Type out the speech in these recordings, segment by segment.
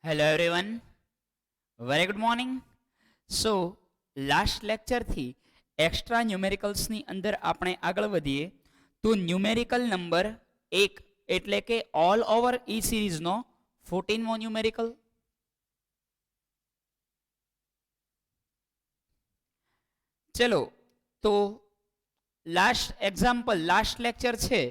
Hello everyone, very good morning. So last લેક્ચરથી extra ન્યુમેરિકલ્સની અંદર આપણે આગળ વધીએ તો ન્યુમેરિકલ નંબર 1 એટલે કે ઓલ ઓવર ઈ સિરીઝનો 14મો ન્યુમેરિકલ. ચલો તો લાસ્ટ લેક્ચર છે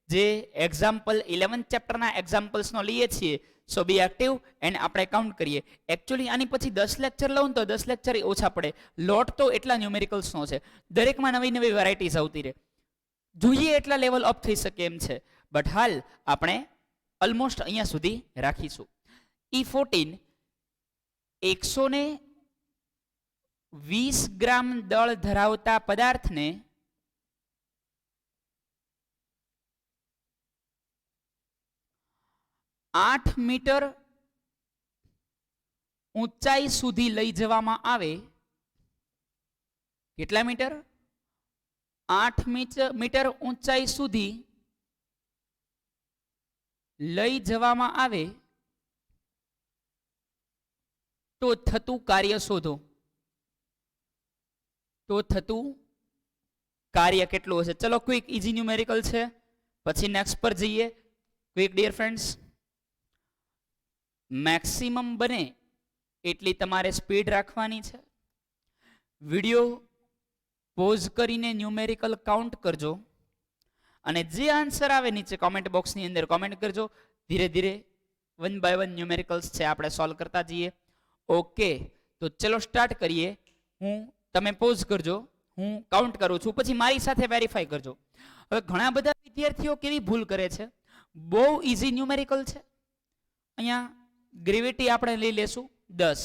જે એક્ઝામ્પલ 11th ચેપ્ટરના એક્ઝામ્પલ્સનો લઈએ છીએ. સો બી એક્ટિવ એન્ડ આપણે કાઉન્ટ કરીએ. એકચ્યુઅલી આની પછી 10 લેક્ચર લઉં તો 10 લેક્ચર ઓછા પડે. લોટ તો એટલા ન્યુમેરિકલ્સનો છે, દરેકમાં નવી નવી વેરાયટીઝ આવતી રહે, જોઈએ એટલા લેવલ અપ થઈ શકે એમ છે. બટ હાલ આપણે ઓલમોસ્ટ અહીંયા સુધી રાખીશું. E14 120 ગ્રામ દળ ધરાવતા પદાર્થને 8 મીટર ઊંચાઈ સુધી લઈ જવામાં આવે. કેટલા મીટર? 8 મીટર ઊંચાઈ સુધી લઈ જવામાં આવે તો થતું કાર્ય શોધો. તો થતું કાર્ય કેટલું હશે? ચલો ક્વિક ઇઝી ન્યુમેરિકલ છે, પછી નેક્સ્ટ પર જઈએ. ક્વિક ડિયર ફ્રેન્ડ્સ, મેક્સિમમ બને એટલી તમારે સ્પીડ રાખવાની છે. વિડિયો પોઝ કરીને ન્યુમેરિકલ કાઉન્ટ કરજો અને જે આન્સર આવે નીચે કોમેન્ટ બોક્સની અંદર કોમેન્ટ કરજો. ધીરે ધીરે 1 બાય 1 ન્યુમેરિકલ્સ છે આપણે સોલ્વ કરતા જઈએ. ઓકે, તો ચલો સ્ટાર્ટ કરીએ. તમે પોઝ કરજો, હું કાઉન્ટ કરું છું, પછી મારી સાથે વેરીફાઈ કરજો. હવે ઘણા બધા વિદ્યાર્થીઓ કેવી ભૂલ કરે છે, બહુ ઇઝી ન્યુમેરિકલ છે. અહીંયા ગ્રેવિટી આપણે લઈ લેશું 10.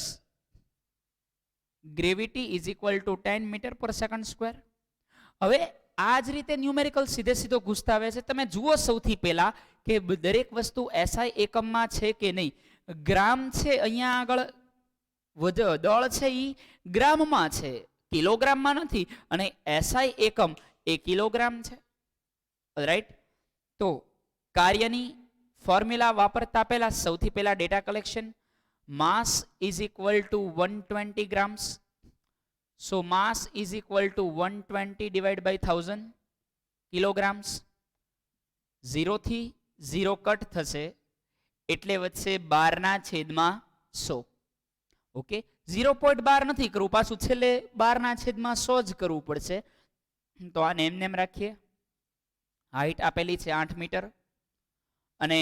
Gravity is equal to 10 metre per second square. હવે આ જ રીતે ન્યુમેરિકલ સીધે સીધો ઘૂસતા આવે છે. તમે જુઓ સૌથી પહેલા કે દરેક વસ્તુ એસઆઈ એકમમાં છે કે નહીં. ગ્રામ છે અહીંયા આગળ, દળ છે એ ગ્રામમાં છે, કિલોગ્રામમાં નથી, અને એસઆઈ એકમ એ કિલોગ્રામ છે. રાઈટ. તો કાર્યની ફોર્મ્યુલા વાપરતા પહેલા સૌથી પહેલા data collection. Mass is equal to 120 grams. So mass is equal to 120 divide by 1000 kilograms. 0 થી 0 કટ થશે એટલે વચ્ચે 12/100. ઓકે, 0.12 નથી કરવું, પાછું છેલ્લે 12/100 જ કરવું પડશે. તો આને એમ રાખીએ. હાઈટ આપેલી છે 8 મીટર અને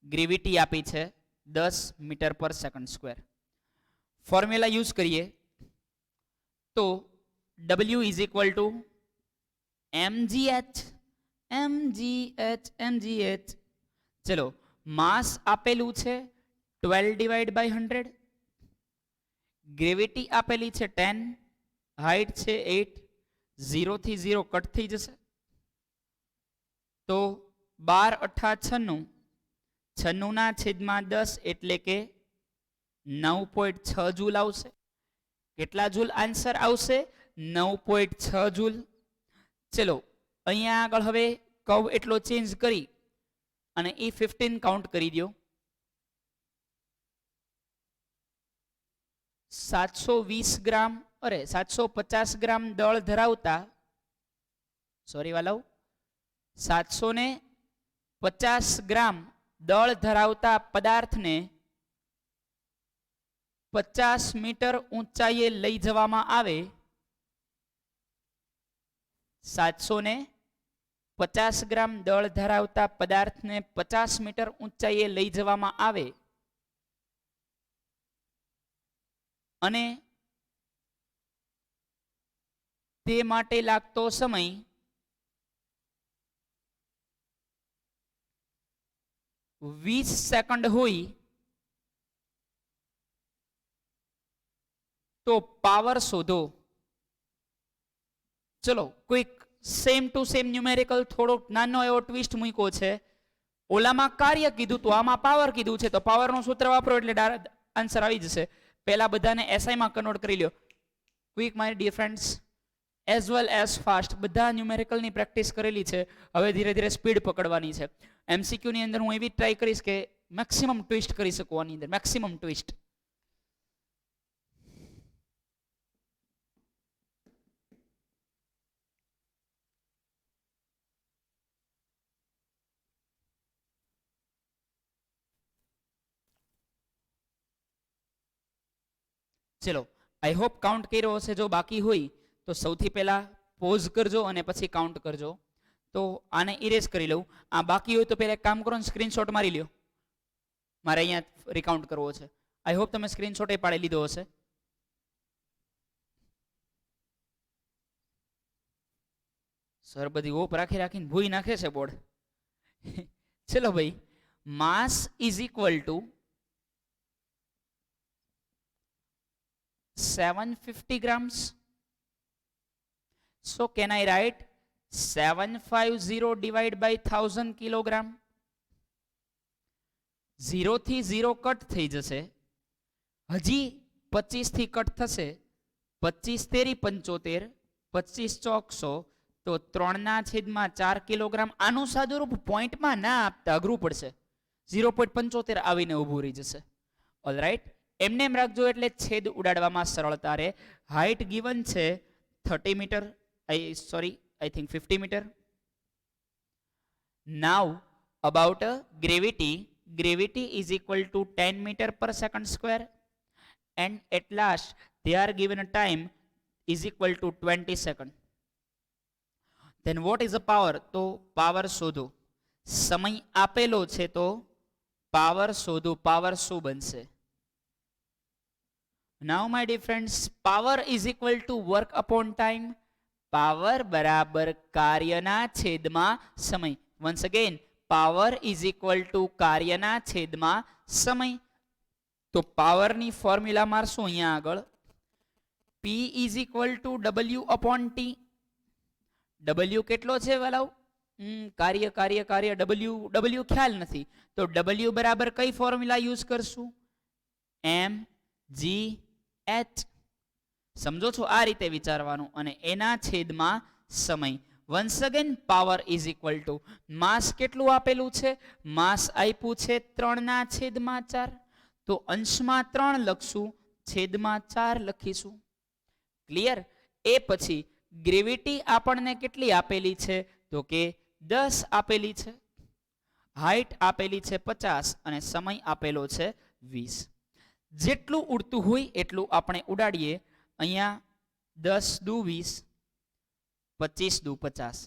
ગ્રેવિટી આપી છે 10 metre per second square. Formula use કરીએ તો W is equal two mgh. ચલો, માસ આપેલું છે 12 ડિવાઇડ બાય 100, ગ્રેવિટી આપેલી છે 10, હાઈટ છે 8, 0 થી 0 કટ થઈ જશે તો 12 × 8 = 96/10 એટલે કે 9.6 જૂલ આવશે. કેટલા જૂલ આન્સર આવશે? 9.6 જૂલ. ચલો, અહીંયા આગળ હવે કર્વ એટલો ચેન્જ કરી અને E15 કાઉન્ટ કરી દો. 720 ગ્રામ 750 ગ્રામ દળ ધરાવતા, સોરી વાલાઓ, 750 ગ્રામ દળ ધરાવતા પદાર્થને 50 મીટર ઊંચાઈએ લઈ જવામાં આવે. 750 ગ્રામ દળ ધરાવતા પદાર્થને 50 મીટર ઊંચાઈએ લઈ જવામાં આવે અને તે માટે લાગતો સમય 20 સેકન્ડ હોય તો પાવર શોધો. ચલો, quick same to same numerical, થોડો નાનો એવો ટ્વિસ્ટ મૂક્યો છે. ઓલામાં કાર્ય કીધું તો આમાં પાવર કીધું છે, તો પાવરનું સૂત્ર વાપરો એટલે આન્સર આવી જશે. પહેલા બધાને એસઆઈમાં કન્વર્ટ કરી લો. Quick my dear friends, as well as fast, બધા ન્યુમેરિકલની પ્રેક્ટિસ કરેલી છે, હવે ધીરે ધીરે સ્પીડ પકડવાની છે. MCQ ની અંદર હું એવી ટ્રાય કરીશ કે મેક્સિમમ ટ્વિસ્ટ કરી શકો આની અંદર, મેક્સિમમ ટ્વિસ્ટ. ચલો આઈ હોપ કાઉન્ટ કર્યો હશે. જો બાકી હોય તો સૌથી પહેલા પોઝ કરજો અને પછી કાઉન્ટ કરજો. તો આને ઇરેઝ કરી લઉં. આ બાકી હોય તો પહેલા એક કામ કરો ને સ્ક્રીનશોટ મારી લ્યો. મારે અહીંયા રિકાઉન્ટ કરવો છે. આઈ હોપ તમે સ્ક્રીનશોટ એ પાડી લીધો હશે. સર બધી ઓપ રાખી રાખીને ભૂઈ નાખે છે બોર્ડ. ચલો ભાઈ, mass is equal to 750 grams. So can I write 750 divided by 1000 kilogram? 0 થી 0 કટ થઈ જશે. હજી 25 થી કટ થશે. 25 તેરી 75, 25 ચોક 100, તો 3/4 કિલોગ્રામ. આનું સાદુરૂપ પોઈન્ટમાં ના આપતા અઘરું પડશે. 0.75 આવીને ઊભું રહી જશે. ઓલરાઈટ, એમને એમ રાખજો એટલે છેદ ઉડાડવામાં સરળતા રહે. હાઇટ ગિવન છે 30 metre, I think 50 meter. Now about gravity is equal to 10 meter per second square, and at last they are given a time is equal to 20 second. Then what is the power? તો power શોધો. સમય આપેલો છે તો power શોધો. Power શું બનશે? Now my dear friends, power is equal to work upon time. Power બરાબર કાર્યના છેદમાં સમય. Once again, power is equal to કાર્યના છેદમાં સમય. તો પાવરની ફોર્મ્યુલા મારશું અહીંયા આગળ. P is equal to W upon T. W કેટલો છે વાલાઓ? કાર્ય કાર્ય કાર્ય W ખ્યાલ નથી. તો W બરાબર કઈ ફોર્મ્યુલા યુઝ કરશું? mgh. સમજો છો? આ રીતે વિચારવાનું. અને એના છેદમાં સમય. Once again power is equal to mass કેટલું આપેલું છે? માસ આપ્યું છે 3/4. તો અંશમાં 3 લખશું, છેદમાં 4 લખીશું. ક્લિયર? એ પછી ગ્રેવિટી આપણને કેટલી આપેલી છે? તો કે 10 આપેલી છે. હાઇટ આપેલી છે 50 અને સમય આપેલો છે 20. જેટલું ઉડતું હોય એટલું આપણે ઉડાડીએ. અહીંયા 10 દુ 20, 25 દુ 50.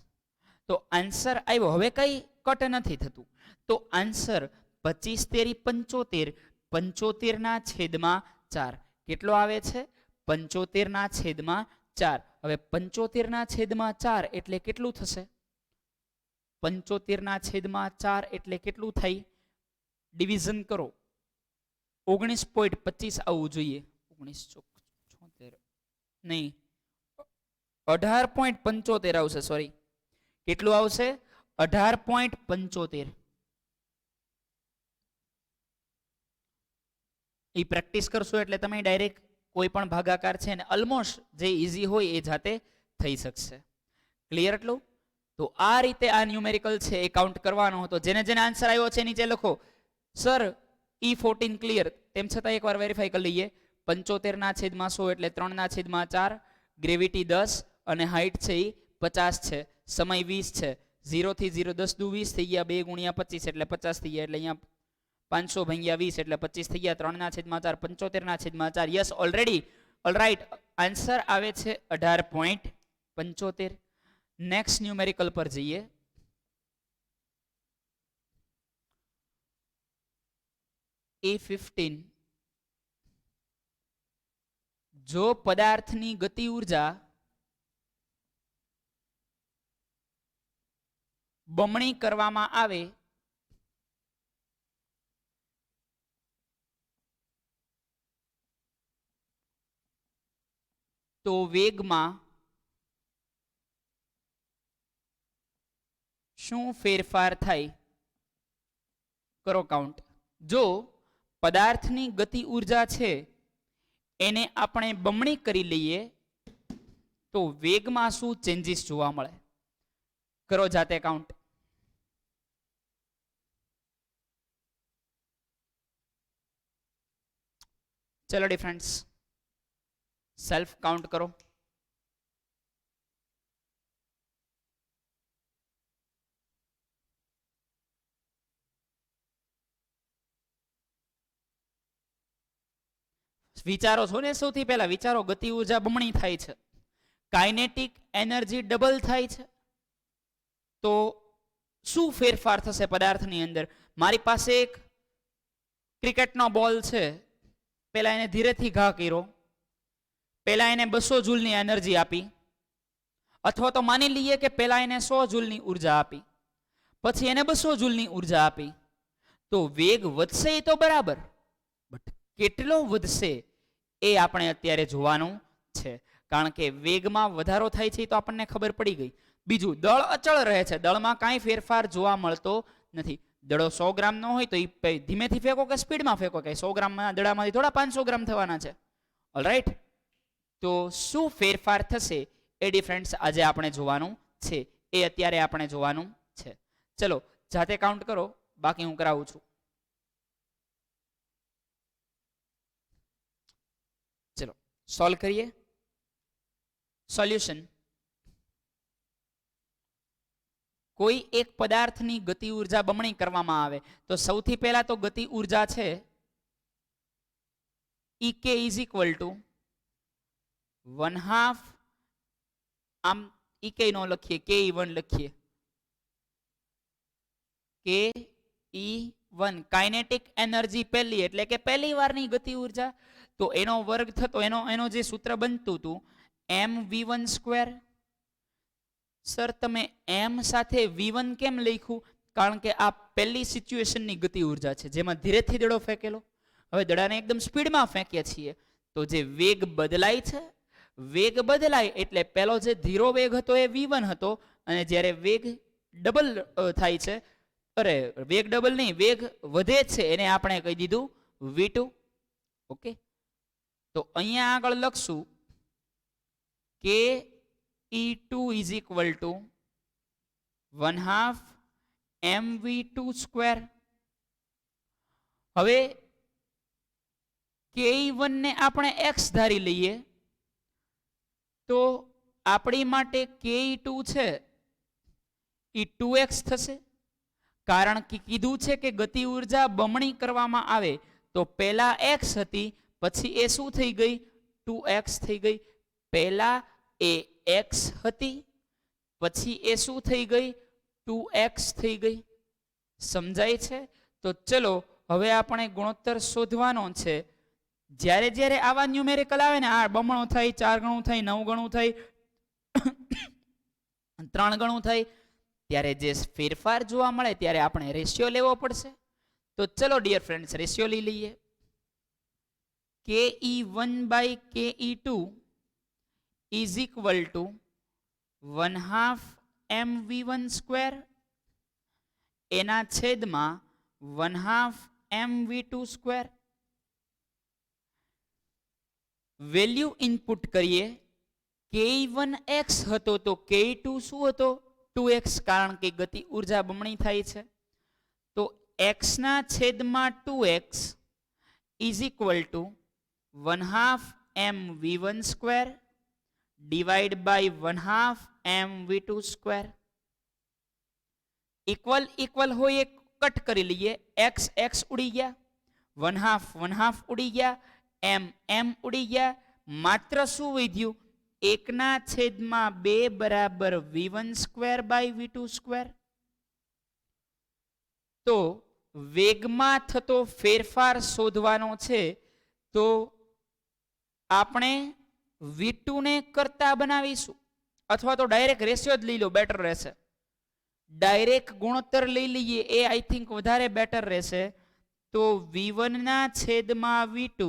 તો આન્સર આવ્યો. હવે કઈ કટ નથી થતું. તો આન્સર 25 તેરી 75, 75/4 કેટલો આવે છે? 75/4. હવે 75/4 એટલે કેટલું થશે? 75/4 એટલે કેટલું થાય? ડિવિઝન કરો. 19.25 આવવું જોઈએ. 19 નહીં, 18.75 આવશે. સોરી, કેટલું આવશે? 18.75. એ પ્રેક્ટિસ કરશો એટલે તમે ડાયરેક્ટ કોઈ પણ ભાગાકાર છે ને ઓલમોસ્ટ જે ઈઝી હોય એ જાતે થઈ શકશે. ક્લિયર એટલું? તો આ રીતે આ ન્યુમેરિકલ છે એ કાઉન્ટ કરવાનો હતો. જેને જેને આન્સર આવ્યો છે નીચે લખો. Sir E14 clear. તેમ છતાં એકવાર વેરીફાઈ કરી લઈએ. 75/100 એટલે 3/4. ગ્રેવિટી 10 અને હાઇટ છે એ 50 છે. સમય 20 છે. 0 થી 0 10 દુ 20 થઈ ગયા. 2 × 25 એટલે 50 થઈ ગયા. એટલે અહીંયા 500 × 20 એટલે 25 થઈ ગયા. 3/4 75/4. Yes, already. ઓલરાઈટ, આન્સર આવે છે 18.75. નેક્સ્ટ ન્યુમેરિકલ પર જઈએ. E15. જો પદાર્થની ગતિ ઉર્જા બમણી કરવામાં આવે તો વેગમાં શું ફેરફાર થાય? કરો કાઉન્ટ. જો પદાર્થની ગતિ ઉર્જા છે એને આપણે બમણી કરી લઈએ તો વેગમાં શું ચેન્જીસ જોવા મળે? કરો જાતે કાઉન્ટ. ચલો ડી ફ્રેન્ડ્સ, સેલ્ફ કાઉન્ટ કરો. વિચારો છો ને, સૌથી પહેલા વિચારો. ગતિ ઉર્જા બમણી થાય છે, કાઇનેટિક એનર્જી ડબલ થાય છે, તો શું ફેરફાર થશે પદાર્થની અંદર? મારી પાસે એક ક્રિકેટનો બોલ છે, પહેલા એને ધીરેથી ઘા કર્યો, પહેલા એને 200 જૂલની એનર્જી આપી, અથવા તો માની લઈએ કે પહેલા એને 100 જૂલની ઉર્જા આપી, પછી એને 200 જૂલની ઉર્જા આપી, તો વેગ વધશે એ તો બરાબર, બટ કેટલો વધશે એ આપણે અત્યારે જોવાનું છે. કારણ કે વેગમાં વધારો થાય છે તો આપણને ખબર પડી ગઈ. બીજું, દળ અચળ રહે છે, દળમાં કાંઈ ફેરફાર જોવા મળતો નથી. દડો 100 ગ્રામ નો હોય તો એ ધીમેથી ફેંકો કે સ્પીડમાં ફેંકો, કે 100 ગ્રામના દડામાંથી થોડા 500 ગ્રામ થવાના છે. ઓલરાઈટ, તો શું ફેરફાર થશે એ ડિફરન્સ આજે આપણે જોવાનું છે, એ અત્યારે આપણે જોવાનું છે. ચલો જાતે કાઉન્ટ કરો, બાકી હું કરાવું છું. ચલો સોલ્વ કરીએ. સોલ્યુશન: કોઈ એક પદાર્થની ગતિ ઉર્જા બમણી કરવામાં આવે તો સૌથી પહેલા તો ગતિ ઉર્જા છે EK ઇઝ ઇક્વલ ટુ 1/2, આમ EK નો લખીએ, KE1 લખીએ, KE1 કાઇનેટિક એનર્જી પહેલી, એટલે કે પહેલી વારની ગતિ ઉર્જા, તો એનો વર્ગ થતો, એનો જે સૂત્ર બનતું હતું mv1². સર તમે m સાથે v1 કેમ લખ્યું? કારણ કે આ પહેલી સિચ્યુએશનની ગતિ ઉર્જા છે, જેમાં ધીરેથી દડો ફેંકેલો. હવે દડાને એકદમ સ્પીડમાં ફેંકીએ છીએ તો જે વેગ બદલાય છે, વેગ બદલાય એટલે પહેલો જે ધીરો વેગ હતો એ v1 હતો, અને જ્યારે વેગ ડબલ થાય છે, અરે વેગ ડબલ નહીં, વેગ વધે છે, એને આપણે કહી દીધું v2. ઓકે, તો અહીંયા આગળ લખશું કે E2 is equal to 1/2 mv2². હવે KE1 ને આપણે x ધારી લઈએ તો આપણી માટે KE2 છે એ 2x થશે. કારણ કે કીધું છે કે ગતિ ઉર્જા બમણી કરવામાં આવે તો પહેલા x હતી, પછી એ શું થઈ ગઈ? 2x થઈ ગઈ. પહેલા એ x હતી, પછી એ શું થઈ ગઈ? 2x થઈ ગઈ. સમજાય છે? તો ચલો હવે આપણે ગુણોત્તર શોધવાનો છે. જ્યારે જ્યારે આવા ન્યુમેરિકલ આવે ને, આ બમણું થાય, 4 ગણું થાય, 9 ગણું થાય, 3 ગણું થાય, ત્યારે જે ફેરફાર જોવા મળે ત્યારે આપણે રેશિયો લેવો પડશે. તો ચલો ડિયર ફ્રેન્ડ્સ, રેશિયો લઈ લઈએ. KE1/KE2 is equal to 1/2 mv1², એના છેદમાં 1/2 mv2². વેલ્યુ ઇનપુટ કરીએ. KE1 x હતો તો KE2 શું હતો? 2x, કારણ કે ગતિ ઉર્જા બમણી થાય છે. તો x ના છેદમાં 2x is equal to 1/2 mv1² divide by 1/2 mv2². Equal equal હોય એ કટ કરી લઈએ. x x ઉડી ગયા, 1/2 ઉડી ગયા, m ઉડી ગયા, માત્ર શું વધ્યું? 1/2 બરાબર v1²/v2². તો વેગમાં થતો ફેરફાર શોધવાનો છે, તો આપણે v2 ને કરતા બનાવીશું, અથવા તો ડાયરેક્ટ રેશિયો જ લઈ લો, બેટર રહેશે. ડાયરેક્ટ ગુણોત્તર લઈ લઈએ એ આઈ થિંક વધારે બેટર રહેશે. તો v1 ના છેદમાં v2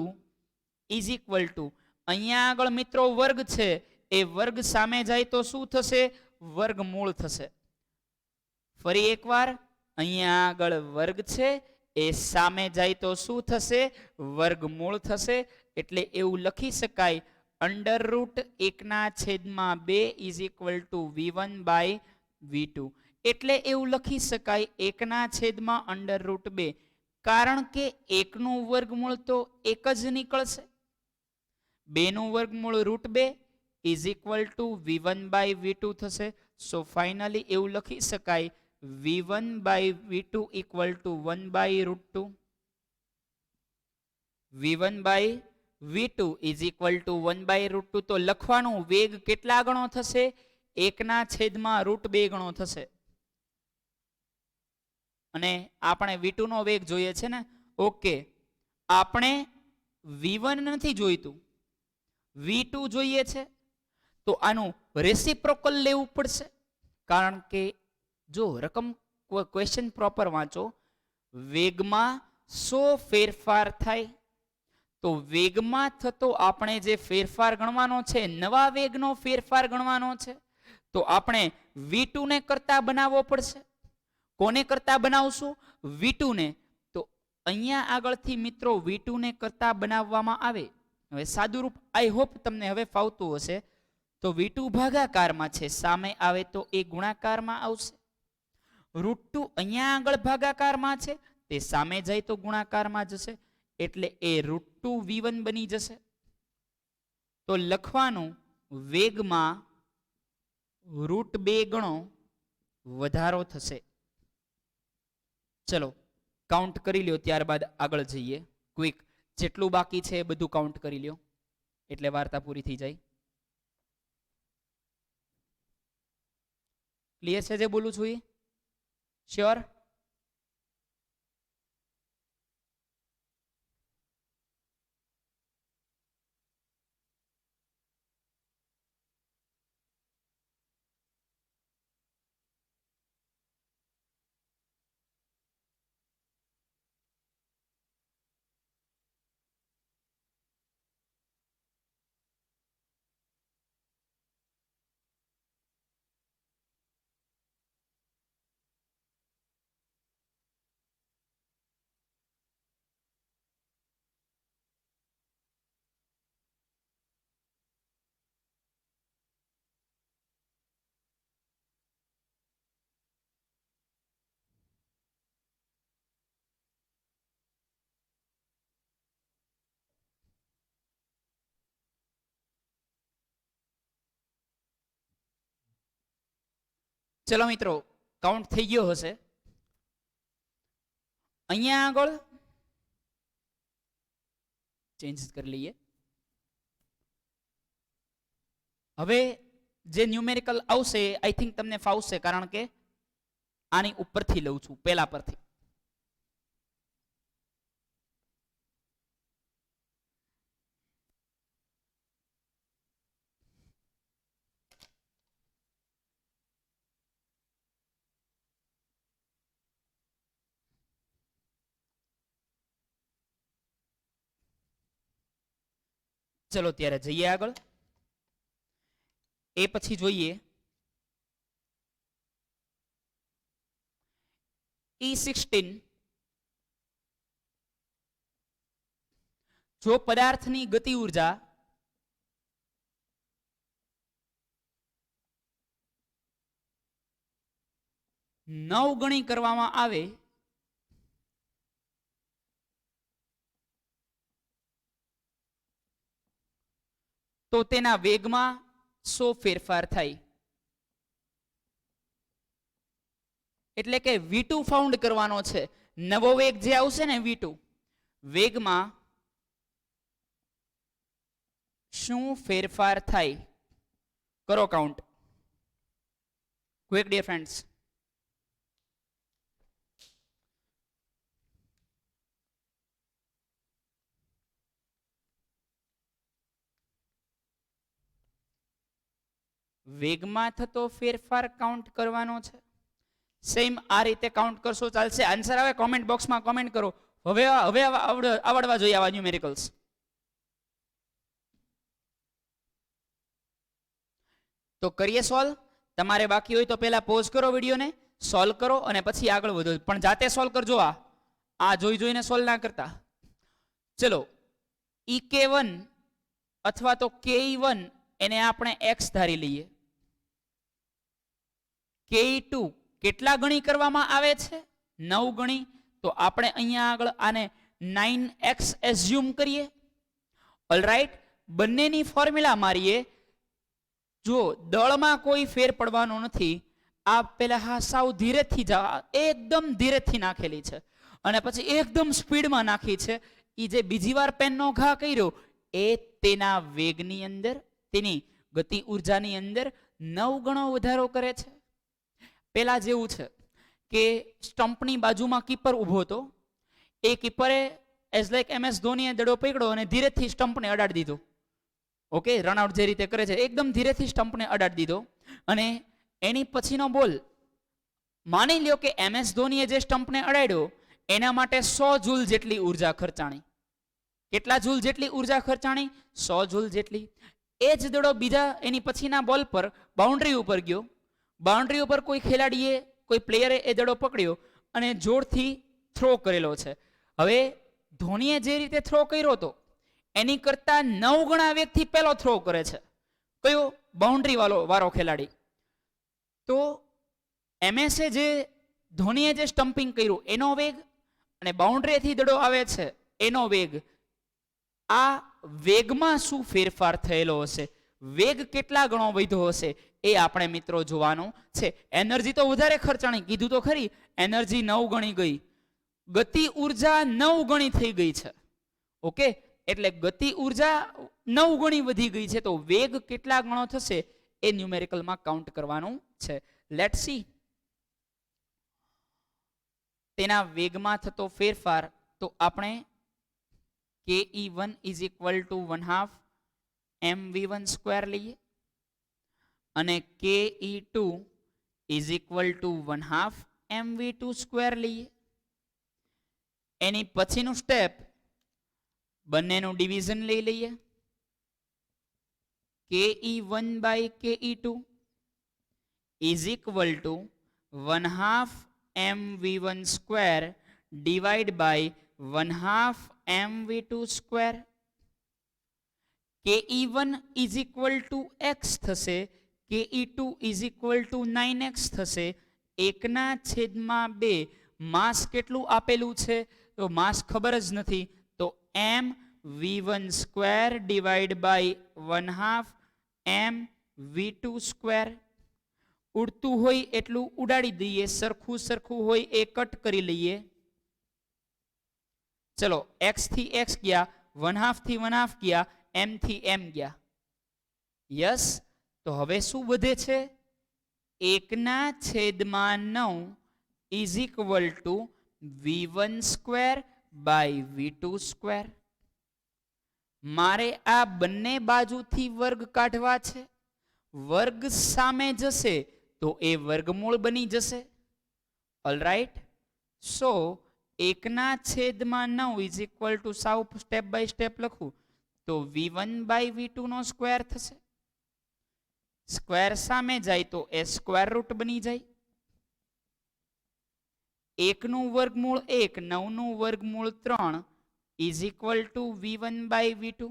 ઇઝ ઇક્વલ ટુ, અહીંયા આગળ મિત્રો વર્ગ છે, એ વર્ગ સામે જાય તો શું થશે? વર્ગમૂળ થશે. ફરી એકવાર, અહીંયા આગળ વર્ગ છે, એ સામે જાય તો શું થશે? વર્ગમૂળ થશે. એટલે એવું લખી શકાય √1/2 ઇઝ ઇક્વલ ટુ v1/v2. એટલે એવું લખી શકાય 1/√2 કારણ કે 1 નું વર્ગમૂળ તો 1 જ નીકળશે. 2 નું વર્ગમૂળ √2 is equal to v1 by v2 થશે. સો ફાઇનલી એવું લખી શકાય v1 by v2 equal to 1 by √2. v1 by v2 is equal to 1 by √2. તો લખવાનું વેગ કેટલા ગણો થશે? 1/√2 ગણો થશે. અને આપણે v2 નો વેગ જોઈએ છે ને. ઓકે, આપણે v1 નથી જોઈતું, v2 જોઈએ છે. તો આનું રેસિપ્રોકલ લેવું પડશે. કારણ કે જો રકમ ક્વેશ્ચન પ્રોપર વાંચો, વેગમાં 100 ફેરફાર થાય તો વેગમાં થતો આપણે જે ફેરફાર ગણવાનો છે, નવા વેગનો ફેરફાર ગણવાનો છે, તો આપણે v2 ને કરતા બનાવવો પડશે. કોને કરતા બનાવશું? v2 ને. તો અહીંયા આગળથી મિત્રો v2 ને કરતા બનાવવામાં આવે. હવે સાદું રૂપ આઈ હોપ તમને હવે ફાવતું હશે. તો v2 ભાગાકારમાં છે, સામે આવે તો એ ગુણાકારમાં આવશે. √2 અહીંયા આગળ ભાગાકારમાં છે, તે સામે જાય તો ગુણાકારમાં જશે. એટલે એ √2 v1 બની જશે. તો લખવાનું વેગમાં √2 ગણો વધારો થશે. ચલો કાઉન્ટ કરી લ્યો, ત્યારબાદ આગળ જઈએ. ક્વિક, જેટલું બાકી છે એ બધું કાઉન્ટ કરી લ્યો એટલે વાર્તા પૂરી થઈ જાય. ક્લિયર છે જે બોલું છું એ? શ્યોર? ચલો મિત્રો, કાઉન્ટ થઈ ગયો હશે. અહીંયા આગળ ચેન્જ કરી લઈએ. હવે જે ન્યુમેરિકલ આવશે આઈ થિંક તમને ફાવશે, કારણ કે આની ઉપરથી લઉં છું, પેલા પરથી. ચલો ત્યારે જઈએ આગળ. એ પછી જોઈએ E16. જો પદાર્થની ગતિ ઉર્જા નવ ગણી કરવામાં આવે તો તેના વેગમાં 100 ફેરફાર થાય. એટલે કે v2 ફાઉન્ડ કરવાનો છે. નવો વેગ જે આવશે ને v2, વેગમાં શું ફેરફાર થાય? કરો કાઉન્ટ. Quick dear friends. વેગમાં થતો ફેરફાર કાઉન્ટ કરવાનો છે. સેમ આ રીતે કાઉન્ટ કરશો ચાલશે. આન્સર આવે કોમેન્ટ બોક્સમાં કોમેન્ટ કરો. હવે આવડવા જોઈએ આવા ન્યુમેરિકલ્સ. તો કરીએ સોલ્વ. તમારે બાકી હોય તો પહેલા પોઝ કરો વિડીયોને, સોલ્વ કરો અને પછી આગળ વધો. પણ જાતે સોલ્વ કરજો. આ જોઈ જોઈને સોલ્વ ના કરતા. ચલો, EK1 અથવા તો KE1 એને આપણે x ધારી લઈએ. KE2 કેટલા ગણી કરવામાં આવે છે? 9 ગણી. તો આપણે અહીંયા આગળ આને 9x એઝ્યુમ કરીએ. ઓલરાઈટ, બંનેની ફોર્મ્યુલા મારીએ. જો દળમાં કોઈ ફેર પડવાનો નથી. આ પેલા હા સાવ ધીરેથી એકદમ ધીરેથી નાખેલી છે અને પછી એકદમ સ્પીડમાં નાખી છે. એ જે બીજી વાર પેનનો ઘા કર્યો એ તેના વેગની અંદર, તેની ગતિ ઉર્જાની અંદર 9 ગણો વધારો કરે છે. પેલા જેવું છે કે સ્ટમ્પની બાજુમાં કીપર ઊભો હતો. એ કીપરે એઝ લાઈક MS ધોનીએ દડો પકડ્યો અને ધીરેથી સ્ટમ્પને અડાડી દીધો. ઓકે, રનઆઉટ જે રીતે કરે છે એકદમ ધીરેથી સ્ટમ્પને અડાડી દીધો અને એની પછીનો બોલ માની લ્યો કે MS ધોનીએ જે સ્ટમ્પને અડાડ્યો એના માટે 100 જૂલ જેટલી ઉર્જા ખર્ચાણી. કેટલા જૂલ જેટલી ઉર્જા ખર્ચાણી? 100 જૂલ જેટલી. એ જ દડો બીજા એની પછીના બોલ પર બાઉન્ડ્રી ઉપર ગયો. બાઉન્ડ્રી ઉપર કોઈ ખેલાડીએ, કોઈ પ્લેયરે એ દડો પકડ્યો અને જોરથી થ્રો કરેલો છે. હવે ધોનીએ જે રીતે થ્રો કર્યો હતો એની કરતા 9 ગણા વેગથી પહેલો થ્રો કરે છે. કયો? બાઉન્ડ્રી વાળો ખેલાડી. તો MS જે ધોનીએ જે સ્ટમ્પિંગ કર્યું એનો વેગ અને બાઉન્ડ્રીથી દડો આવે છે એનો વેગ, આ વેગમાં શું ફેરફાર થયેલો હશે, વેગ કેટલા ગણો વધ્યો હશે એ આપણે મિત્રો જોવાનું છે. એનર્જી તો વધારે ખર્ચાણી, કીધું તો ખરી, એનર્જી 9 ગણી ગઈ, ગતિ ઉર્જા 9 ગણી થઈ ગઈ છે. ઓકે, એટલે ગતિ ઉર્જા 9 ગણી વધી ગઈ છે. તો વેગ કેટલા ગણો થશે એ ન્યુમેરિકલમાં કાઉન્ટ કરવાનું છે. લેટ્સ સી તેના વેગમાં થતો ફેરફાર. તો આપણે ke1 is equal to 1/2 mv1 square લઈએ અને ke2 is equal to 1/2 mv2 square લઈએ. એની પછીનું સ્ટેપ બંનેનું ડિવિઝન લઈ લઈએ. ke1 by ke2 is equal to 1/2 mv1 square divide by 1/2 mv2 square. ke1 is equal to x થશે, ke2 is equal two 9x થશે. 1/2 માસ કેટલું આપેલું છે તો માસ ખબર જ નથી, તો mv1 square divide by 1/2 mv2 square. ઉડતું હોય એટલું ઉડાડી દઈએ, સરખું સરખું હોય એ કટ કરી લઈએ. ચલો, x થી x ગયા, 1/2 થી 1/2 ગયા, m થી m ગયા. યસ, તો હવે શું વધે છે? 1/9 is equal to v1 square by v2 square. મારે આ બંને બાજુથી વર્ગ કાઢવા છે. વર્ગ સામે જશે તો એ વર્ગમૂળ બની જશે. All right, so 1/9 is equal to, સાવ સ્ટેપ બાય સ્ટેપ લખું તો v1 બાય v2 નો સ્ક્વેર થશે. સ્ક્વેર સામે જાય તો એ સ્ક્વેર રૂટ બની જાય. 1 નું વર્ગમૂળ 1, 9 નું વર્ગમૂળ 3 is equal to v1 by v2.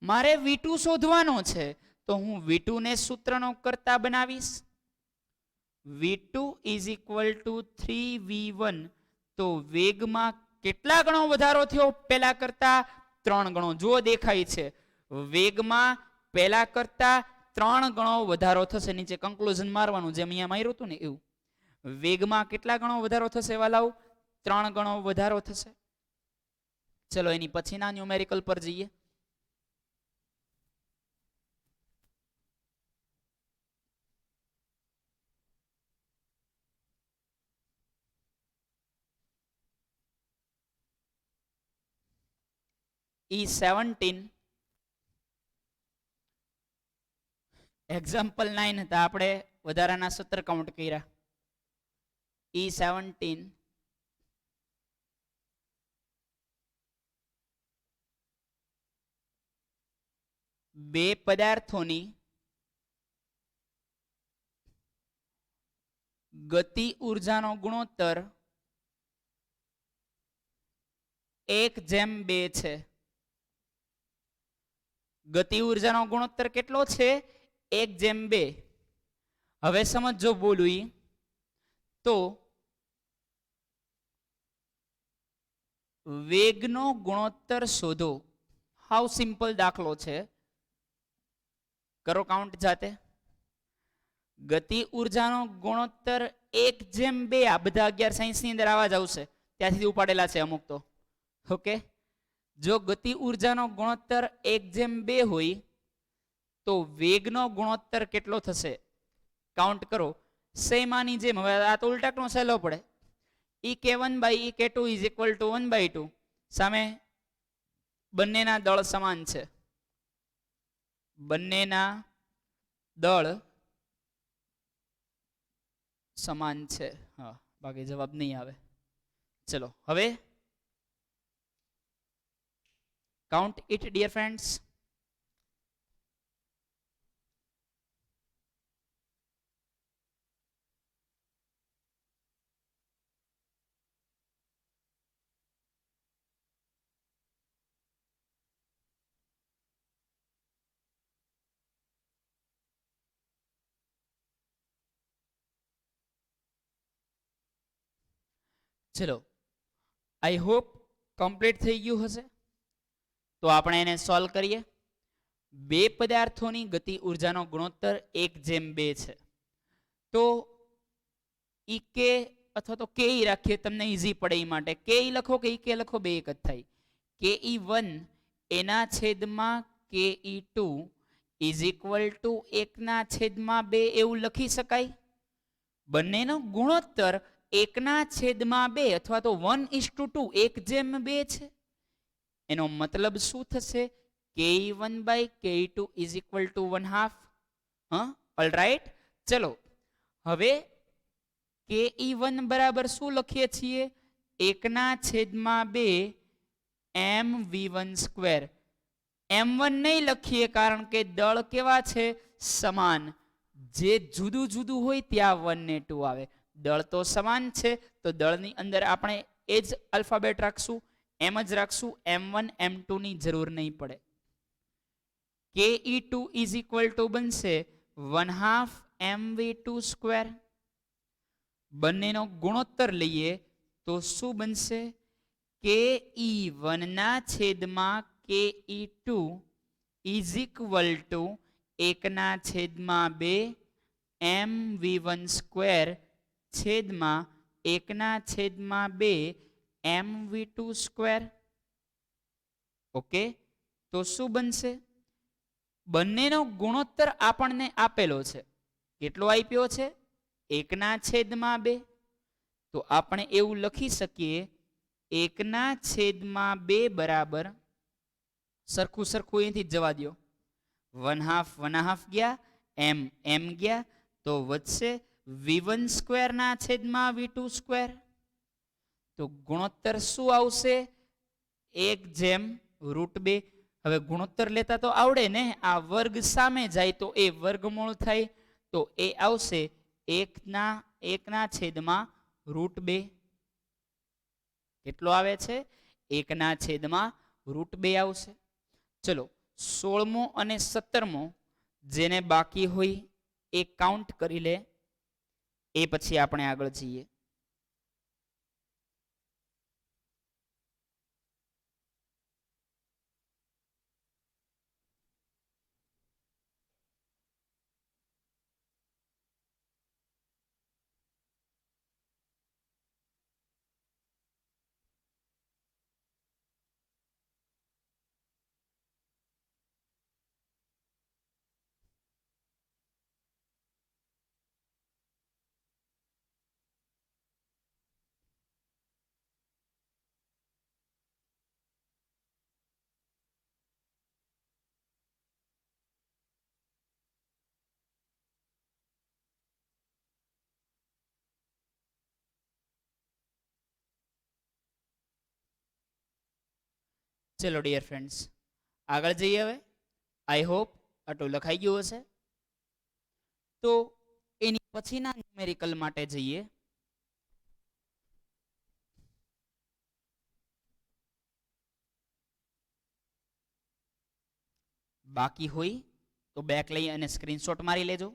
મારે v2 શોધવાનો છે તો હું v2 ને સૂત્રનો કરતા બનાવીશ. v2 is equal two 3v1. તો વેગમાં કેટલા ગણો વધારો થયો? પેલા કરતા 3 ગણો. જો દેખાય છે વેગમાં પેલા કરતા 3 ગણો વધારો થશે. નીચે કન્ક્લુઝન મારવાનું, જેમ અહીંયા માર્યું હતું ને એવું. વેગમાં કેટલા ગણો વધારો થશે વાલાઓ? 3 ગણો વધારો થશે. ચલો એની પછીના ન્યુમેરિકલ પર જઈએ. E17 એક્ઝામ્પલ 9 હતા, આપણે વધારાના 17 કાઉન્ટ કર્યા. E17 બે પદાર્થોની ગતિ ઉર્જાનો ગુણોત્તર 1:2 છે. ગતિ ઉર્જાનો ગુણોત્તર કેટલો છે? 1:2. હવે સમજો બોલું તો વેગનો ગુણોત્તર શોધો. હાઉ સિમ્પલ દાખલો છે, કરો કાઉન્ટ જાતે. ગતિ ઉર્જાનો ગુણોત્તર 1:2. આ બધા 11 સાયન્સ ની અંદર આવા જ આવશે, ત્યાંથી ઉપાડેલા છે અમુક તો. ઓકે, જો ગતિ ઉર્જાનો ગુણોત્તર 1:2 હોય તો વેગનો ગુણોત્તર કેટલો થશે? કાઉન્ટ કરો. સેમાની જેમ, હવે આ તો ઉલટાનો સહેલો પડે. ek1/ek2 is equal to 1/2. સામે બંનેના દળ સમાન છે, બંનેના દળ સમાન છે. હા, બાકી જવાબ નહીં આવે. ચલો હવે કાઉન્ટ ઇટ ડિયર ફ્રેન્ડ્સ. ચલો, આઈ હોપ કમ્પ્લીટ થઈ ગયું હશે. તો આપણે એને સોલ્વ કરીએ. બે પદાર્થોની ગતિ ઉર્જાનો ગુણોત્તર 1:2 છે. તો ઈકે અથવા તો કે રાખીએ, તમને ઈઝી પડે એ માટે. કે લખો કે ઈકે લખો, બે એક જ થાય. ke1 એના છેદમાં ke2 ઇઝ ઇક્વલ ટુ 1/2 એવું લખી શકાય. બંનેનો ગુણોત્તર 1/2 અથવા તો 1:2, 1:2 છે. એનો મતલબ શું થશે? ke1/ke2 is equal to 1/2. Alright, ચલો હવે ke1 બરાબર શું લખીએ છીએ? 1/2 mv1². m1 નહીં લખીએ, કારણ કે દળ કેવા છે? સમાન. જે જુદું જુદું હોય ત્યાં 1 ને 2 આવે. દળ તો સમાન છે, તો દળની અંદર આપણે એ જ આલ્ફાબેટ રાખશું, એમ જ રાખશું. m1 m2 ની જરૂર નહીં પડે. ke2 ઇઝ ઇક્વલ ટુ બનશે 1/2 mv2². બંનેનો ગુણોત્તર લઈએ તો શું બનશે? ke1 ના છેદમાં ke2 is equal to 1/2 mv1² છેદમાં 1/2 mv2². ઓકે, તો શું બનશે? બંનેનો ગુણોત્તર આપણને આપેલો છે. કેટલો આપ્યો છે? 1/2. તો આપણે એવું લખી શકીએ 1/2 બરાબર, સરખું સરખું અહીંથી જવા દો, 1/2 ગયા, m ગયા, તો વધશે v1² ના છેદમાં v2². તો ગુણોત્તર શું આવશે? 1/√2. હવે ગુણોત્તર લેતા તો આવડે ને, આ વર્ગ સામે જાય તો એ વર્ગમૂળ થાય, તો એ આવશે 1/√2. કેટલો આવે છે? 1/√2 આવશે. ચલો 16મો અને 17મો જેને બાકી હોય એ કાઉન્ટ કરી લે, એ પછી આપણે આગળ જઈએ. ચલો ડિયર ફ્રેન્ડ્સ, આગળ જઈએ. હવે આઈ હોપ આટલું લખાઈ ગયું હશે. તો એની પછીના ન્યુમેરિકલ માટે જઈએ. બાકી હોય તો બેક લઈ અને સ્ક્રીનશોટ મારી લેજો.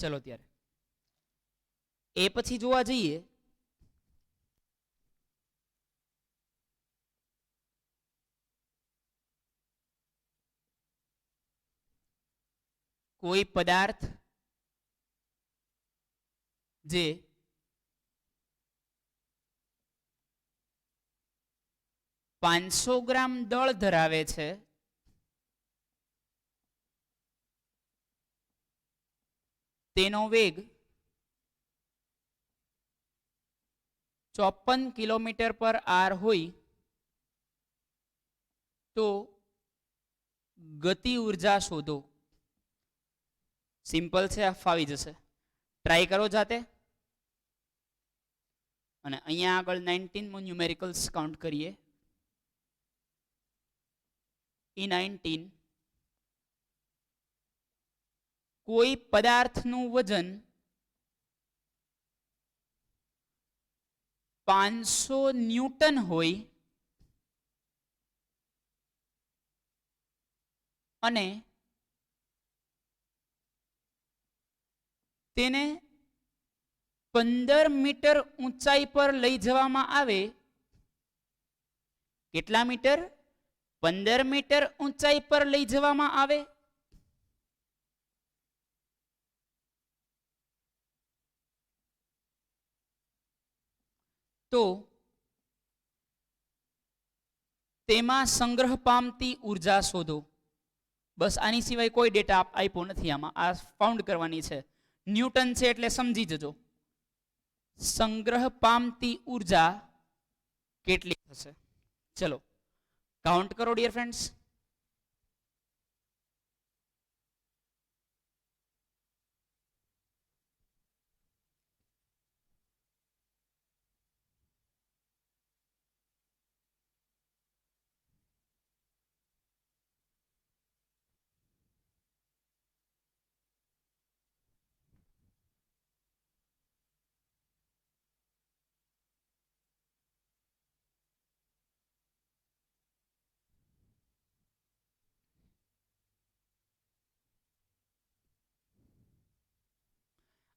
ચલો ત્યારે એ પછી જોવા જઈએ કોઈ પદાર્થ જે 500 ગ્રામ દળ ધરાવે છે તેનો વેગ 54 કિલોમીટર પર આર હોય તો ગતિ ઉર્જા શોધો. સિમ્પલ છે, આ ફાવી જશે. ટ્રાય કરો જાતે. અને અહીંયા આગળ 19મો ન્યુમેરિકલ્સ કાઉન્ટ કરીએ. E19 કોઈ પદાર્થનું વજન 500 ન્યૂટન હોય અને તેને 15 મીટર ઊંચાઈ પર લઈ જવામાં આવે. કેટલા મીટર? 15 મીટર ઊંચાઈ પર લઈ જવામાં આવે. તો તેમાં સંગ્રહ પામતી ઉર્જા શોધો. બસ આની સિવાય કોઈ ડેટા આપ્યો નથી આમાં. આ ફાઉન્ડ કરવાની છે. ન્યૂટન છે એટલે સમજી જજો. સંગ્રહ પામતી ઉર્જા કેટલી થશે? ચલો કાઉન્ટ કરો ડિયર ફ્રેન્ડ્સ.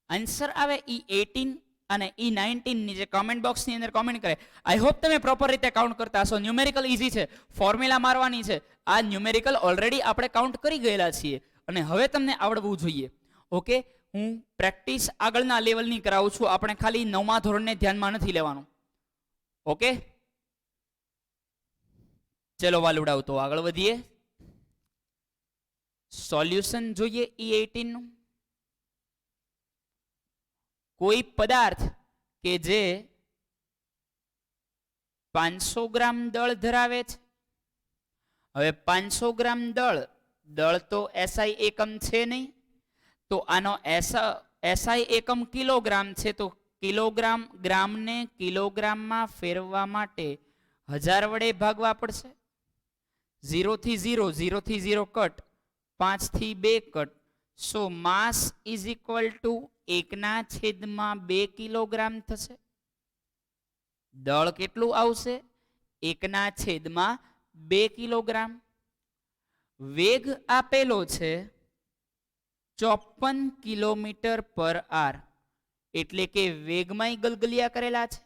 આન્સર આવે E18 અને E19 ની જે કમેન્ટ બોક્સની અંદર કમેન્ટ કરે. આઈ હોપ તમે પ્રોપર રીતે કાઉન્ટ કરતા હશો. ન્યુમેરિકલ ઈઝી છે, ફોર્મ્યુલા મારવાની છે. આ ન્યુમેરિકલ ઓલરેડી આપણે કાઉન્ટ કરી ગયેલા છીએ અને હવે તમને આવડવું જોઈએ. ઓકે, હું પ્રેક્ટિસ આગળના લેવલની કરાવું છું. આપણે ખાલી 9મા ધોરણને ધ્યાનમાં નથી લેવાનું. ઓકે ચલો વાલુડાવ તો આગળ વધીએ. સોલ્યુશન જોઈએ E18 નું. કોઈ પદાર્થ કે જે 500 ગ્રામ દળ ધરાવે છે. હવે 500 ગ્રામ દળ તો SI એકમ છે નહીં, તો આનો SI એકમ કિલોગ્રામ છે. તો કિલોગ્રામ ગ્રામને કિલોગ્રામમાં ફેરવવા માટે 1000 વડે ભાગવા પડશે. 0 થી 0, 0 થી 0 કટ, 5 થી 2 cut. So mass is equal to 1/2 kilogram થશે. દળ કેટલું આવશે? 1/2 કિલોગ્રામ. વેગ આપેલો છે 54 કિલોમીટર પર આર. એટલે કે વેગમાં ગલગલિયા કરેલા છે,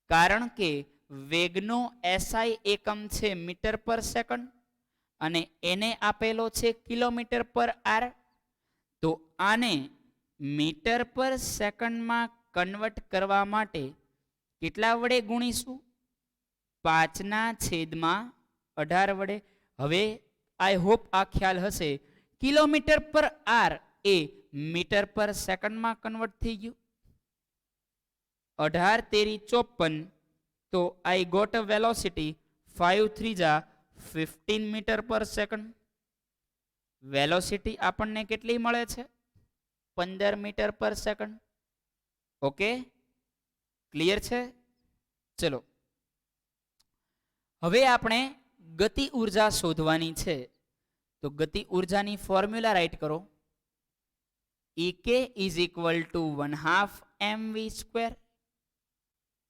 કારણ કે વેગનો SI એકમ છે મીટર પર સેકન્ડ અને એને આપેલો છે કિલોમીટર પર આર. તો આને મીટર પર સેકન્ડમાં કન્વર્ટ કરવા માટે કેટલા વડે ગુણીશું? 5/18 વડે. હવે આઈ હોપ આ ખ્યાલ હશે. કિલોમીટર પર આર એ મીટર પર સેકન્ડમાં કન્વર્ટ થઈ ગયું. 18 તેરી 54. તો આઈ ગોટ અ વેલોસિટી 5 3 જા 15 મીટર પર સેકન્ડ. વેલોસિટી આપણને કેટલી મળે છે? 15 metre per second. Okay clear છે? ચલો હવે આપણે ગતિ ઉર્જા શોધવાની છે. તો ગતિ ઉર્જાની ફોર્મ્યુલા રાઈટ કરો. EK is equal to 1/2 mv².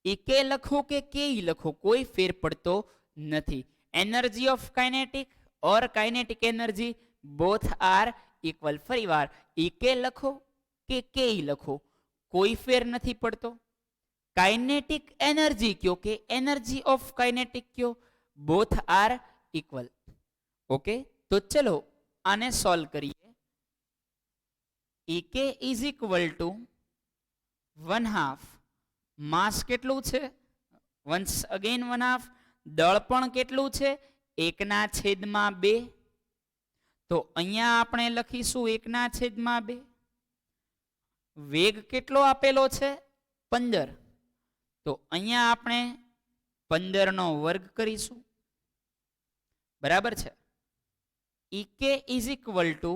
EK લખો કે KE લખો, કોઈ ફેર પડતો નથી. Energy of kinetic or kinetic energy both are equal. ફરીવાર EK લખો કે કે લખો, કોઈ ફેર નથી પડતો. કાઇનેટિક એનર્જી કયો કે એનર્જી ઓફ કાઇનેટિક કયો, બોથ આર ઇક્વલ. ઓકે, તો ચલો આને સોલ્વ કરીએ. Ek ઇઝ ઇક્વલ ટુ 1/2 માસ કેટલું છે, વન્સ અગેન 1/2, દળપણ કેટલું છે 1/2. તો અહીંયા આપણે લખીશું 1/2. વેગ કેટલો આપેલો છે 15, તો અહીંયા આપણે 15 નો વર્ગ કરીશું. બરાબર છે. Ek ઇઝ ઇક્વલ ટુ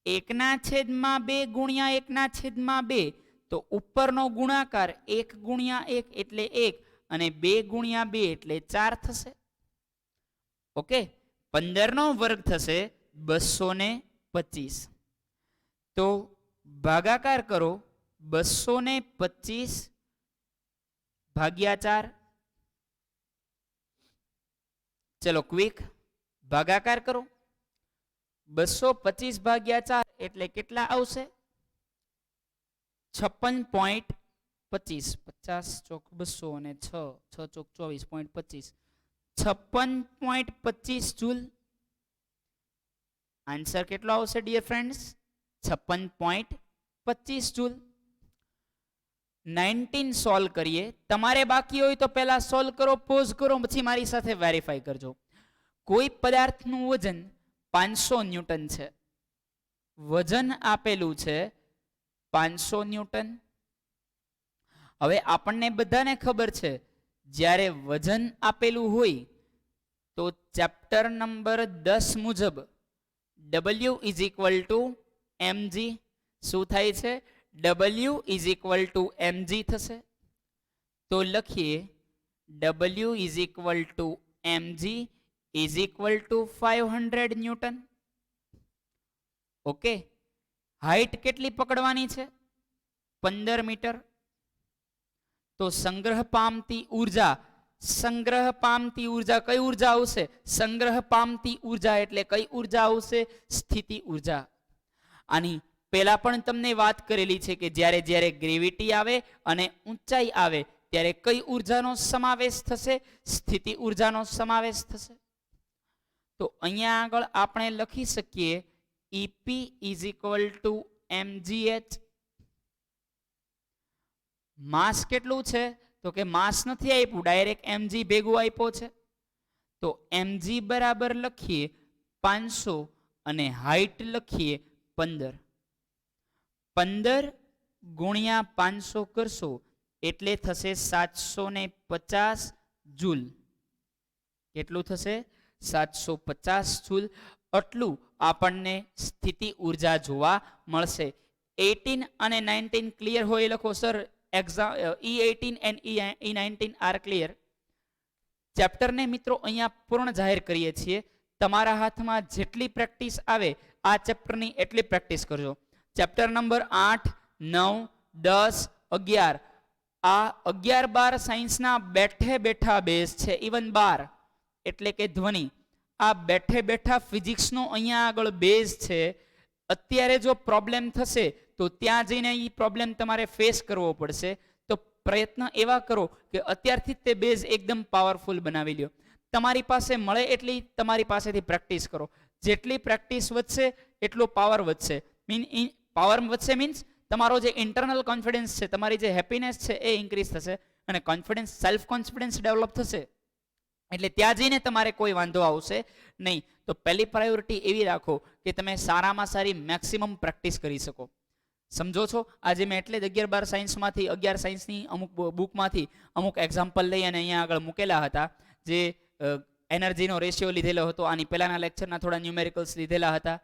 1/2 ગુણ્યા 1/2, તો ઉપરનો ગુણાકાર 1 ગુણ્યા 1 એટલે 1 અને 2 ગુણ્યા 2 એટલે 4 થશે. ઓકે, 15 નો વર્ગ થશે 225. તો ભાગાકાર કરો 225 ભાગ્યા 4. ચલો ક્વિક ભાગાકાર કરો. 225 ભાગ્યા 4 એટલે કેટલા આવશે? 56.25. 50 ચોક 200 અને 6 ચોક 24.25. 56.25 જૂલ. આન્સર કેટલો આવશે ડિયર ફ્રેન્ડ્સ? 56.25 જૂલ. 19 સોલ્વ કરીએ. તમારે બાકી હોય તો પહેલા સોલ્વ કરો, પોઝ કરો, પછી મારી સાથે વેરીફાઈ કરજો. કોઈ પદાર્થનું વજન 500 ન્યૂટન છે. વજન આપેલું છે 500 ન્યૂટન. હવે આપણને બધાને ખબર છે જ્યારે વજન આપેલું હોય તો ચેપ્ટર નંબર 10 મુજબ W is equal two mg શું થાય છે? W is equal two mg થશે. તો લખીએ W is equal two mg is equal two 500 newton. Okay, height કેટલી પકડવાની છે? 15 મીટર. તો સંગ્રહ પામતી ઉર્જા કઈ ઉર્જા આવશે? સંગ્રહ પામતી ઉર્જા એટલે કઈ ઉર્જા આવશે? સ્થિતિ ઉર્જા. આની પહેલા પણ તમને વાત કરેલી છે કે જ્યારે જ્યારે ગ્રેવિટી આવે અને ઊંચાઈ આવે ત્યારે કઈ ઉર્જાનો સમાવેશ થશે? સ્થિતિ ઉર્જાનો સમાવેશ થશે. તો અહીંયા આગળ આપણે લખી શકીએ EP is equal two mgh. માસ કેટલું છે? તો કે માસ નથી આપ્યું, ડાયરેક્ટ mg ભેગું આપ્યો છે. તો mg બરાબર લખીએ 500 અને હાઈટ લખીએ 15. 15 ગુણ્યા 500 કરશો એટલે થશે 750 જૂલ. કેટલું થશે? 750 જૂલ. આટલું આપણને સ્થિતિ ઉર્જા જોવા મળશે. 18 અને 19 ક્લિયર હોય લખો sir. E18 and E19 are clear. ચેપ્ટરને મિત્રો અહીંયા પૂર્ણ જાહેર કરીએ છીએ. તમારા હાથમાં જેટલી પ્રેક્ટિસ આવે આ ચેપ્ટરની એટલી પ્રેક્ટિસ કરજો. ચેપ્ટર નંબર 8, 9, 10, 11 આ 11, 12 સાયન્સના બેઠે બેઠા બેઝ છે. ઇવન 12 એટલે કે ધ્વનિ, આ બેઠે બેઠા ફિઝિક્સનો અહીંયા આગળ બેઝ છે. અત્યારે જો પ્રોબ્લેમ થશે તો ત્યાં જઈને એ પ્રોબ્લેમ તમારે ફેસ કરવો પડશે. તો પ્રયત્ન એવા કરો કે અત્યારથી તે બેઝ એકદમ પાવરફુલ બનાવી લ્યો. તમારી પાસે મળે એટલી તમારી પાસેથી પ્રેક્ટિસ કરો. જેટલી પ્રેક્ટિસ વધશે એટલો પાવર વધશે. પાવર વધશે મીન્સ તમારો જે ઇન્ટરનલ કોન્ફિડન્સ છે, તમારી જે હેપીનેસ છે એ ઇન્ક્રીઝ થશે અને કોન્ફિડન્સ, સેલ્ફ કોન્ફિડન્સ ડેવલપ થશે. એટલે ત્યાં જઈને તમારે કોઈ વાંધો આવશે નહીં. તો પહેલી પ્રાયોરિટી એવી રાખો કે તમે સારામાં સારી મેક્સિમમ પ્રેક્ટિસ કરી શકો. સમજો છો? આજે મેં એટલે જ 11, 12 સાયન્સમાંથી 11 સાયન્સની અમુક બુકમાંથી અમુક એક્ઝામ્પલ લઈ અને અહીંયા આગળ મૂકેલા હતા. જે એનર્જીનો રેશિયો લીધેલો હતો, આની પહેલાના લેક્ચરના થોડા ન્યુમેરિકલ્સ લીધેલા હતા.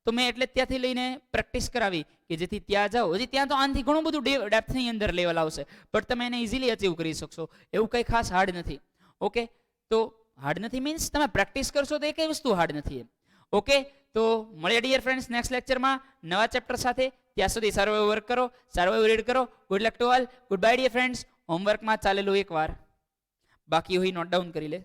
તો મેં એટલે ત્યાંથી લઈને પ્રેક્ટિસ કરાવી કે જેથી ત્યાં જાઓ. હજી ત્યાં તો આનાથી ઘણું બધું ડેપ્થની અંદર લેવલ આવશે, બટ તમે એને ઇઝીલી અચીવ કરી શકશો. એવું કંઈ ખાસ હાર્ડ નથી. ઓકે, તો હાર્ડ નથી મીન્સ તમે પ્રેક્ટિસ કરશો તો એ કઈ વસ્તુ હાર્ડ નથી. ઓકે, તો મળીએ ડિયર ફ્રેન્ડ્સ નેક્સ્ટ લેક્ચરમાં નવા ચેપ્ટર સાથે. ત્યાં સુધી સારું એવું વર્ક કરો, સારું એવું રીડ કરો. Good luck to all. Goodbye dear friends. હોમવર્કમાં ચાલેલું એકવાર બાકી હોય નોટ ડાઉન કરી લે.